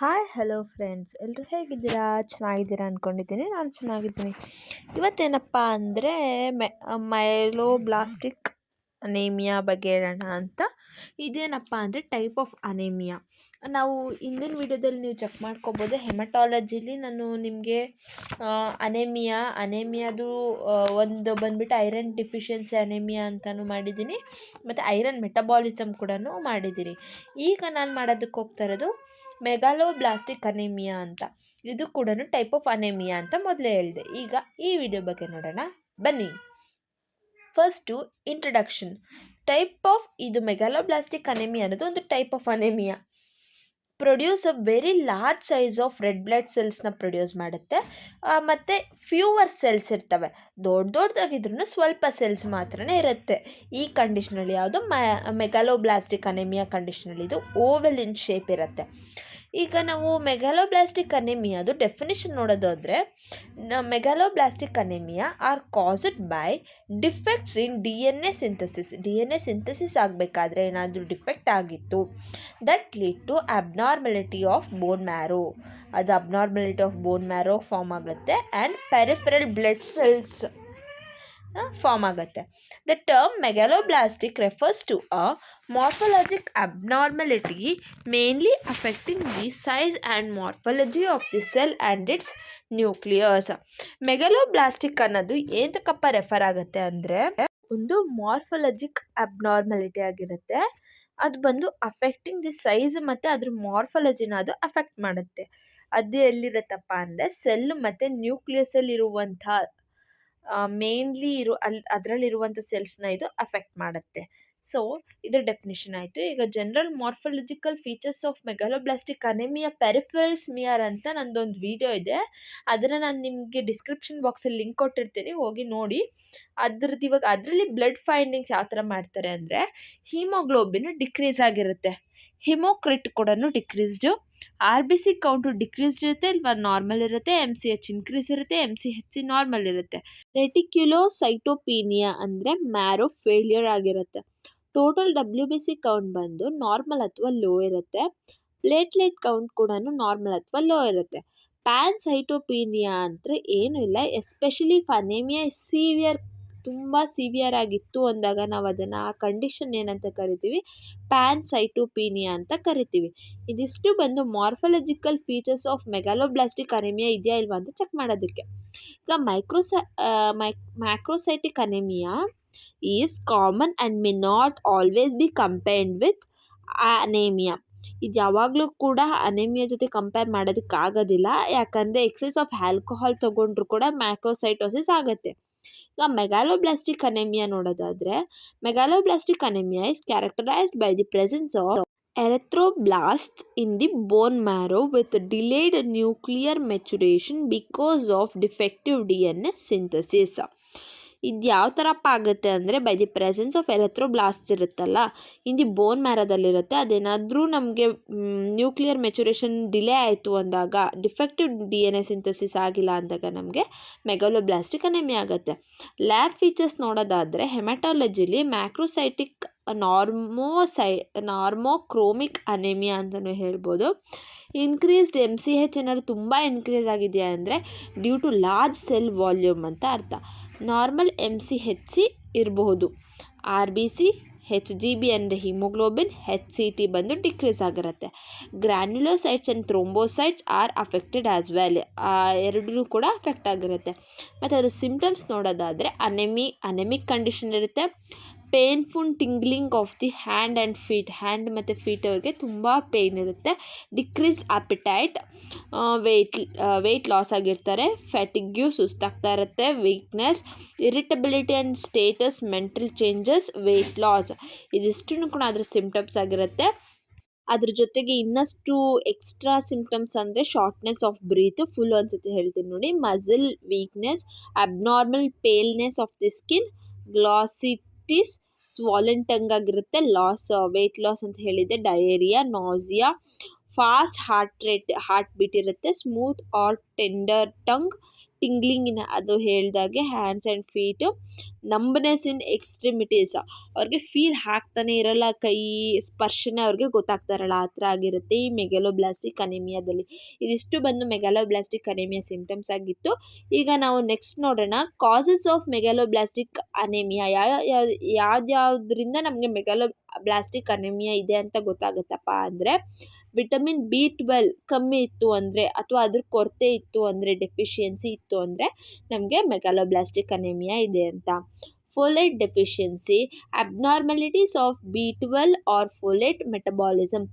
Hi hello friends, ಎಲ್ಲರೂ ಹೇಗಿದ್ದೀರಾ? ಚೆನ್ನಾಗಿದ್ದೀರಾ ಅಂದ್ಕೊಂಡಿದ್ದೀನಿ. ನಾನು ಚೆನ್ನಾಗಿದ್ದೀನಿ. ಇವತ್ತೇನಪ್ಪ ಅಂದರೆ ಮೈಲೋಬ್ಲಾಸ್ಟಿಕ್ ಅನೇಮಿಯಾ ಬಗ್ಗೆ ಹೇಳೋಣ ಅಂತ. ಇದೇನಪ್ಪ ಅಂದರೆ ಟೈಪ್ ಆಫ್ ಅನೇಮಿಯಾ. ನಾವು ಹಿಂದಿನ ವಿಡಿಯೋದಲ್ಲಿ ನೀವು ಚೆಕ್ ಮಾಡ್ಕೋಬೋದು. ಹೆಮಟಾಲಜಿಲಿ ನಾನು ನಿಮಗೆ ಅನೇಮಿಯಾದು ಒಂದು ಬಂದುಬಿಟ್ಟು ಐರನ್ ಡಿಫಿಷಿಯನ್ಸಿ ಅನೇಮಿಯಾ ಅಂತಲೂ ಮಾಡಿದ್ದೀನಿ, ಮತ್ತು ಐರನ್ ಮೆಟಬಾಲಿಸಮ್ ಕೂಡ ಮಾಡಿದ್ದೀನಿ. ಈಗ ನಾನು ಮಾಡೋದಕ್ಕೆ ಹೋಗ್ತಾ ಇರೋದು ಮೆಗಾಲೋಬ್ಲಾಸ್ಟಿಕ್ ಅನೇಮಿಯಾ ಅಂತ. ಇದು ಕೂಡ ಟೈಪ್ ಆಫ್ ಅನೇಮಿಯಾ ಅಂತ ಮೊದಲೇ ಹೇಳಿದೆ. ಈಗ ಈ ವಿಡಿಯೋ ಬಗ್ಗೆ ನೋಡೋಣ ಬನ್ನಿ. First introduction. ಇದು ಮೆಗಾಲೋಬ್ಲಾಸ್ಟಿಕ್ ಅನೇಮಿಯಾ ಅನ್ನೋದು ಒಂದು type of anaemia. Produce a very large size of red blood ಸೆಲ್ಸ್ನ ಪ್ರೊಡ್ಯೂಸ್ ಮಾಡುತ್ತೆ. ಮತ್ತು ಫ್ಯೂವರ್ ಸೆಲ್ಸ್ ಇರ್ತವೆ. ದೊಡ್ಡದಾಗಿದ್ರೂ ಸ್ವಲ್ಪ ಸೆಲ್ಸ್ ಮಾತ್ರನೇ ಇರುತ್ತೆ. ಈ ಕಂಡೀಷನಲ್ಲಿ ಯಾವುದು ಮೆಗಾಲೋಬ್ಲಾಸ್ಟಿಕ್ ಅನೇಮಿಯಾ ಕಂಡೀಷನಲ್ಲಿ ಇದು ಓವೆಲ್ ಇನ್ ಶೇಪ್ ಇರುತ್ತೆ. ಈಗ ನಾವು ಮೆಗಾಲೋಬ್ಲಾಸ್ಟಿಕ್ ಅನೇಮಿಯಾದು ಡೆಫಿನಿಷನ್ ನೋಡೋದಾದರೆ, megaloblastic anaemia are caused by defects in DNA synthesis ಆಗಬೇಕಾದ್ರೆ ಏನಾದರೂ ಡಿಫೆಕ್ಟ್ ಆಗಿತ್ತು, that lead to abnormality of bone marrow. ಅದು abnormality of bone marrow form ಆಗುತ್ತೆ and peripheral blood cells form ಆಗುತ್ತೆ. The term megaloblastic refers to a morphologic abnormality mainly affecting the size and morphology of the cell and its nucleus. ಮೆಗಾಲೋಬ್ಲಾಸ್ಟಿಕ್ ಅನ್ನೋದು ಏನಕ್ಕಪ್ಪ refer ಆಗುತ್ತೆ ಅಂದರೆ, ಒಂದು ಮಾರ್ಫಾಲಜಿಕ್ abnormality ಆಗಿರುತ್ತೆ. ಅದು ಬಂದು ಅಫೆಕ್ಟಿಂಗ್ ದಿ ಸೈಜ್ ಮತ್ತು ಅದ್ರ ಮಾರ್ಫಾಲಜಿನ ಅದು ಅಫೆಕ್ಟ್ ಮಾಡುತ್ತೆ. ಅದು ಎಲ್ಲಿರುತ್ತಪ್ಪ ಅಂದರೆ ಸೆಲ್ ಮತ್ತು ನ್ಯೂಕ್ಲಿಯಸಲ್ಲಿ ಇರುವಂಥ ಮೇನ್ಲಿ ಅದರಲ್ಲಿರುವಂಥ ಸೆಲ್ಸ್ನ ಇದು ಅಫೆಕ್ಟ್ ಮಾಡುತ್ತೆ. ಸೊ ಇದರ ಡೆಫಿನಿಷನ್ ಆಯಿತು. ಈಗ general morphological features of megaloblastic anaemia peripheral smear ಅಂತ ನಂದೊಂದು ವಿಡಿಯೋ ಇದೆ. ಅದನ್ನು ನಾನು ನಿಮಗೆ ಡಿಸ್ಕ್ರಿಪ್ಷನ್ ಬಾಕ್ಸಲ್ಲಿ ಲಿಂಕ್ ಕೊಟ್ಟಿರ್ತೀನಿ, ಹೋಗಿ ನೋಡಿ. ಇವಾಗ ಅದರಲ್ಲಿ ಬ್ಲಡ್ ಫೈಂಡಿಂಗ್ಸ್ ಯಾವ ಥರ ಮಾಡ್ತಾರೆ ಅಂದರೆ, ಹೀಮೋಗ್ಲೋಬಿನ್ ಡಿಕ್ರೀಸ್ ಆಗಿರುತ್ತೆ, ಹಿಮೋಕ್ರಿಟ್ ಕೂಡ ಡಿಕ್ರೀಸ್ಡು, RBC ಕೌಂಟು ಡಿಕ್ರೀಸ್ಡ್ ಇರುತ್ತೆ, ಇಲ್ವಾ ನಾರ್ಮಲ್ ಇರುತ್ತೆ, MCH ಇನ್ಕ್ರೀಸ್ ಇರುತ್ತೆ, MCHC ನಾರ್ಮಲ್ ಇರುತ್ತೆ. ರೆಟಿಕ್ಯುಲೋಸೈಟೋಪೀನಿಯಾ ಅಂದರೆ ಮ್ಯಾರೋ ಫೇಲ್ಯೂರ್ ಆಗಿರುತ್ತೆ. ಟೋಟಲ್ WBC ಕೌಂಟ್ ಬಂದು ನಾರ್ಮಲ್ ಅಥವಾ ಲೋ ಇರುತ್ತೆ. ಪ್ಲೇಟ್ಲೆಟ್ ಕೌಂಟ್ ಕೂಡ ನಾರ್ಮಲ್ ಅಥವಾ ಲೋ ಇರುತ್ತೆ. ಪ್ಯಾನ್ಸೈಟೋಪೀನಿಯಾ ಅಂದರೆ ಏನೂ ಇಲ್ಲ. ಎಸ್ಪೆಷಲಿ ಇಫ್ ಅನೇಮಿಯಾ ತುಂಬ ಸಿವಿಯರ್ ಆಗಿತ್ತು ಅಂದಾಗ ನಾವು ಅದನ್ನು ಆ ಕಂಡೀಷನ್ ಏನಂತ ಕರಿತೀವಿ, ಪ್ಯಾನ್ಸೈಟೋಪೀನಿಯಾ ಅಂತ ಕರಿತೀವಿ. ಇದಿಷ್ಟು ಬಂದು morphological features of megaloblastic anaemia ಇದೆಯಾ ಇಲ್ವಾ ಅಂತ ಚೆಕ್ ಮಾಡೋದಕ್ಕೆ. ಈಗ macrocytic anaemia is common and may not always be compared with anaemia. ಇದು ಯಾವಾಗಲೂ ಕೂಡ ಅನೇಮಿಯಾ ಜೊತೆ ಕಂಪೇರ್ ಮಾಡೋದಕ್ಕಾಗೋದಿಲ್ಲ, ಯಾಕಂದರೆ ಎಕ್ಸೆಸ್ ಆಫ್ ಆಲ್ಕೋಹಾಲ್ ತೊಗೊಂಡ್ರು ಕೂಡ ಮ್ಯಾಕ್ರೋಸೈಟೋಸಿಸ್ ಆಗುತ್ತೆ. ಈಗ ಮೆಗಾಲೋಬ್ಲಾಸ್ಟಿಕ್ ಅನೇಮಿಯಾ ನೋಡೋದಾದರೆ, megaloblastic anaemia is characterised by the presence of erythroblasts in the bone marrow with delayed nuclear maturation because of defective DNA synthesis. ಇದು ಯಾವ ಥರಪ್ಪ ಆಗುತ್ತೆ ಅಂದರೆ, ಬೈ ದಿ ಪ್ರೆಸೆನ್ಸ್ ಆಫ್ ಎರೆಥ್ರೋಬ್ಲಾಸ್ಟ್ ಇರುತ್ತಲ್ಲ, ಇಂದು ಬೋನ್ ಮ್ಯಾರೋದಲ್ಲಿರುತ್ತೆ. ಅದೇನಾದರೂ ನಮಗೆ ನ್ಯೂಕ್ಲಿಯರ್ ಮೆಚುರೇಷನ್ ಡಿಲೇ ಆಯಿತು ಅಂದಾಗ, ಡಿಫೆಕ್ಟಿವ್ DNA ಸಿಂಥಸಿಸ್ ಆಗಿಲ್ಲ ಅಂದಾಗ ನಮಗೆ ಮೆಗಾಲೋಬ್ಲಾಸ್ಟಿಕ್ ಅನೇಮಿಯಾ ಆಗುತ್ತೆ. ಲ್ಯಾಬ್ ಫೀಚರ್ಸ್ ನೋಡೋದಾದರೆ, ಹೆಮಟಾಲಜಿಲಿ ಮ್ಯಾಕ್ರೋಸೈಟಿಕ್ ನಾರ್ಮೋಕ್ರೋಮಿಕ್ ಅನೇಮಿಯಾ ಅಂತಲೂ ಹೇಳ್ಬೋದು. ಇನ್ಕ್ರೀಸ್ಡ್ MCH ಏನಾದ್ರು ತುಂಬ ಇನ್ಕ್ರೀಸ್ ಆಗಿದೆಯಾ ಅಂದರೆ due to large cell volume ಅಂತ ಅರ್ಥ. ನಾರ್ಮಲ್ MCHC ಇರಬಹುದು. RBC, HGB ಅಂದರೆ ಹಿಮೋಗ್ಲೋಬಿನ್, HCT ಬಂದು ಡಿಕ್ರೀಸ್ ಆಗಿರುತ್ತೆ. Granulocytes and thrombocytes are affected as well. ಎರಡೂ ಕೂಡ ಅಫೆಕ್ಟ್ ಆಗಿರುತ್ತೆ. ಮತ್ತು ಅದರ ಸಿಂಪ್ಟಮ್ಸ್ ನೋಡೋದಾದರೆ ಅನೆಮಿಕ್ ಕಂಡೀಷನ್ ಇರುತ್ತೆ. Painful tingling of the hand and feet, hand ಮತ್ತು ಫೀಟ್ ಅವ್ರಿಗೆ ತುಂಬ ಪೇಯ್ನ್ ಇರುತ್ತೆ. ಡಿಕ್ರೀಸ್ಡ್ ಅಪಿಟೈಟ್, ವೆಯ್ಟ್ ಲಾಸ್ ಆಗಿರ್ತಾರೆ. ಫ್ಯಾಟಿಗ್ಯೂ, ಸುಸ್ತಾಗ್ತಾ ಇರುತ್ತೆ. Weakness, irritability and status, mental changes, weight loss, ಇದಿಷ್ಟು ಕೂಡ ಅದರ ಸಿಂಪ್ಟಮ್ಸ್ ಆಗಿರುತ್ತೆ. ಅದ್ರ ಜೊತೆಗೆ ಇನ್ನಷ್ಟು ಎಕ್ಸ್ಟ್ರಾ ಸಿಂಪ್ಟಮ್ಸ್ ಅಂದರೆ ಶಾರ್ಟ್ನೆಸ್ ಆಫ್ ಬ್ರೀತ್, ಫುಲ್ ಅನ್ಸುತ್ತೆ ಹೇಳ್ತೀನಿ ನೋಡಿ, muscle weakness, abnormal paleness of the skin, glossitis, swollen tongue ಆಗಿರುತ್ತೆ, ವೆಯ್ಟ್ ಲಾಸ್ ಅಂತ ಹೇಳಿದೆ, diarrhoea, nausea, fast heartbeat ಇರುತ್ತೆ, smooth or tender tongue, tingling ಅದು ಹೇಳ್ದಾಗೆ hands and feet, numbness in extremities, ಅವ್ರಿಗೆ ಫೀಲ್ ಆಗ್ತಾನೆ ಇರಲ್ಲ, ಕೈ ಸ್ಪರ್ಶನೆ ಅವ್ರಿಗೆ ಗೊತ್ತಾಗ್ತಾ ಇರಲ್ಲ, ಆ ಥರ ಆಗಿರುತ್ತೆ ಈ ಮೆಗಾಲೋಬ್ಲಾಸ್ಟಿಕ್ ಅನಿಮಿಯಾದಲ್ಲಿ. ಇದಿಷ್ಟು ಬಂದು ಮೆಗಾಲೋಬ್ಲಾಸ್ಟಿಕ್ ಅನಿಮಿಯಾ ಸಿಂಪ್ಟಮ್ಸ್ ಆಗಿತ್ತು. ಈಗ ನಾವು ನೆಕ್ಸ್ಟ್ ನೋಡೋಣ ಕಾಸಸ್ ಆಫ್ ಮೆಗಾಲೋಬ್ಲಾಸ್ಟಿಕ್ ಅನಿಮಿಯಾ. ಯಾವ್ದ್ಯಾವ್ದ್ರಿಂದ ನಮಗೆ ಮೆಗಾಲೋಬ್ಲಾಸ್ಟಿಕ್ ಅನಿಮಿಯಾ ಇದೆ ಅಂತ ಗೊತ್ತಾಗುತ್ತಪ್ಪ ಅಂದರೆ, ವಿಟಮಿನ್ B12 ಕಮ್ಮಿ ಇತ್ತು ಅಂದರೆ ಅಥವಾ ಅದ್ರ ಕೊರತೆ ಇತ್ತು ಅಂದರೆ, ಡೆಫಿಷಿಯನ್ಸಿ ಇತ್ತು ಅಂದರೆ ನಮಗೆ ಮೆಗಾಲೋಬ್ಲಾಸ್ಟಿಕ್ ಅನಿಮಿಯಾ ಇದೆ ಅಂತ. Folate deficiency, abnormalities of B12 or folate metabolism.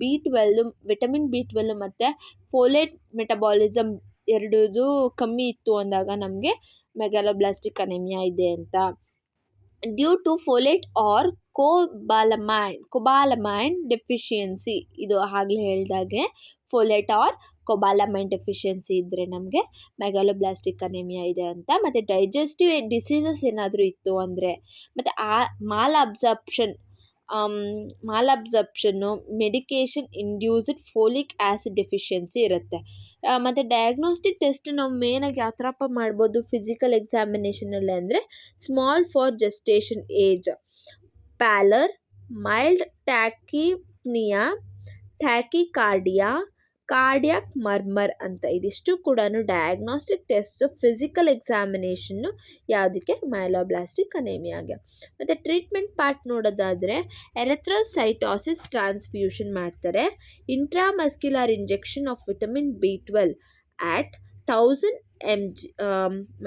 B12 vitamin B12 ಮತ್ತು ಫೋಲೇಟ್ ಮೆಟಬಾಲಿಸಮ್ ಎರಡೂ ಕಮ್ಮಿ ಇತ್ತು ಅಂದಾಗ ನಮಗೆ ಮೆಗಾಲೋಬ್ಲಾಸ್ಟಿಕ್ ಅನಿಮಿಯಾ ಇದೆ ಅಂತ. Due to folate or cobalamin deficiency, ಇದು ಆಗಲೇ ಹೇಳ್ದಾಗೆ ಫೋಲೇಟ್ ಆರ್ ಕೊಬಾಲಮೈನ್ ಡೆಫಿಷಿಯನ್ಸಿ ಇದ್ದರೆ ನಮಗೆ ಮೆಗಾಲೋಬ್ಲಾಸ್ಟಿಕ್ ಅನಿಮಿಯಾ ಇದೆ ಅಂತ. ಮತ್ತು ಡೈಜೆಸ್ಟಿವ್ ಡಿಸೀಸಸ್ ಏನಾದರೂ ಇತ್ತು ಅಂದರೆ, ಮತ್ತು malabsorption, medication induced folic acid deficiency ಇರುತ್ತೆ. ಮತ್ತು ಡಯಾಗ್ನೋಸ್ಟಿಕ್ ಟೆಸ್ಟ್ ನಾವು ಮೇನಾಗಿ ಯಾವ ಥರಪ್ಪ ಮಾಡ್ಬೋದು ಫಿಸಿಕಲ್ ಎಕ್ಸಾಮಿನೇಷನಲ್ಲಿ ಅಂದರೆ, small for gestation age, pallor, mild tachypnoea, tachycardia, cardiac murmur ಅಂತ. ಇದಿಷ್ಟು ಕೂಡ ಡಯಾಗ್ನೋಸ್ಟಿಕ್ ಟೆಸ್ಟ್ ಫಿಸಿಕಲ್ ಎಕ್ಸಾಮಿನೇಷನ್ನು ಯಾವುದಕ್ಕೆ ಮೆಗಾಲೋಬ್ಲಾಸ್ಟಿಕ್ ಅನಿಮಿಯಾಗೆ. ಮತ್ತು ಟ್ರೀಟ್ಮೆಂಟ್ ಪಾರ್ಟ್ ನೋಡೋದಾದರೆ ಎರೆಥ್ರೋಸೈಟೋಸಿಸ್ ಟ್ರಾನ್ಸ್ಫ್ಯೂಷನ್ ಮಾಡ್ತಾರೆ, intramuscular injection of vitamin B12 at 1000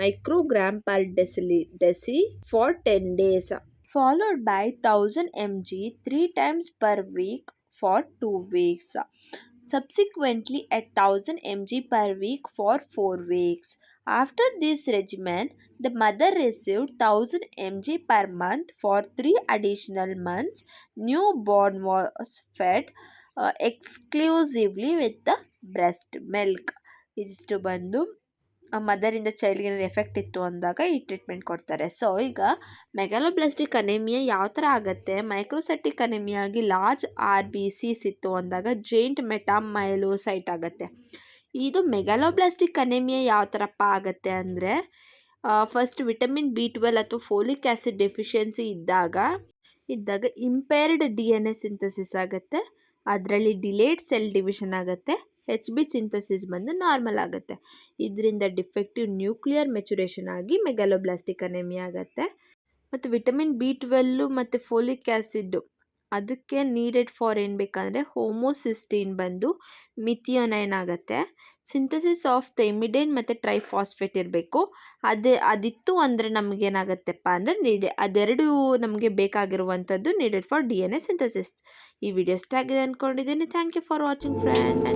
microgram per deci for 10 days, followed by 1000 mg 3 times per week for 2 weeks. Subsequently at 1000 mg per week for 4 weeks. After this regimen, the mother received 1000 mg per month for 3 additional months. Newborn was fed exclusively with the breast milk. ಇದಿಷ್ಟು ಬಂದು ಮದರಿಂದ ಚೈಲ್ಡ್ಗೆ effect ಇತ್ತು ಅಂದಾಗ ಈ treatment ಕೊಡ್ತಾರೆ. So ಈಗ ಮೆಗಾಲೋಬ್ಲಾಸ್ಟಿಕ್ anaemia ಯಾವ ಥರ ಆಗುತ್ತೆ, ಮೈಕ್ರೋಸೈಟಿಕ್ ಅನಿಮಿಯಾಗಿ ಲಾರ್ಜ್ RBCs ಇತ್ತು ಅಂದಾಗ ಜೈಂಟ್ ಮೆಟಾಮೈಲೋಸೈಟ್ ಆಗುತ್ತೆ. ಇದು ಮೆಗಾಲೋಬ್ಲಾಸ್ಟಿಕ್ ಅನಿಮಿಯಾ ಯಾವ ಥರಪ್ಪ ಆಗುತ್ತೆ ಅಂದರೆ, ಫಸ್ಟ್ ವಿಟಮಿನ್ B12 ಅಥವಾ ಫೋಲಿಕ್ ಆ್ಯಸಿಡ್ ಡೆಫಿಷಿಯನ್ಸಿ ಇದ್ದಾಗ ಇಂಪೇರ್ಡ್ DNA ಸಿಂಥಸಿಸ್ ಆಗುತ್ತೆ, ಅದರಲ್ಲಿ ಡಿಲೇಡ್ ಸೆಲ್ ಡಿವಿಷನ್ ಆಗುತ್ತೆ, HB ಸಿಂಥಸಿಸ್ ಬಂದು ನಾರ್ಮಲ್ ಆಗುತ್ತೆ. ಇದರಿಂದ ಡಿಫೆಕ್ಟಿವ್ ನ್ಯೂಕ್ಲಿಯರ್ ಮೆಚುರೇಷನ್ ಆಗಿ ಮೆಗಾಲೋಬ್ಲಾಸ್ಟಿಕ್ ಅನಿಮಿಯಾ ಆಗುತ್ತೆ. ಮತ್ತು ವಿಟಮಿನ್ B12 ಮತ್ತು ಫೋಲಿಕ್ ಆ್ಯಸಿಡ್ ಅದಕ್ಕೆ ನೀಡೆಡ್ ಫಾರ್ ಏನು ಬೇಕಂದರೆ ಹೋಮೋಸಿಸ್ಟೀನ್ ಬಂದು ಮಿಥಿಯೋನೈನ್ ಆಗುತ್ತೆ. ಸಿಂಥಸಿಸ್ ಆಫ್ ಥೈಮಿಡೇನ್ ಮತ್ತು ಟ್ರೈಫಾಸ್ಫೇಟ್ ಇರಬೇಕು. ಅದಿತ್ತು ಅಂದರೆ ನಮಗೇನಾಗತ್ತಪ್ಪ ಅಂದರೆ ಅದೆರಡು ನಮಗೆ ಬೇಕಾಗಿರುವಂಥದ್ದು ನೀಡೆಡ್ ಫಾರ್ DNA ಸಿಂಥಸಿಸ್. ಈ ವಿಡಿಯೋ ಇಷ್ಟ ಆಗಿದೆ ಅಂದ್ಕೊಂಡಿದ್ದೀನಿ. Thank you for watching friend.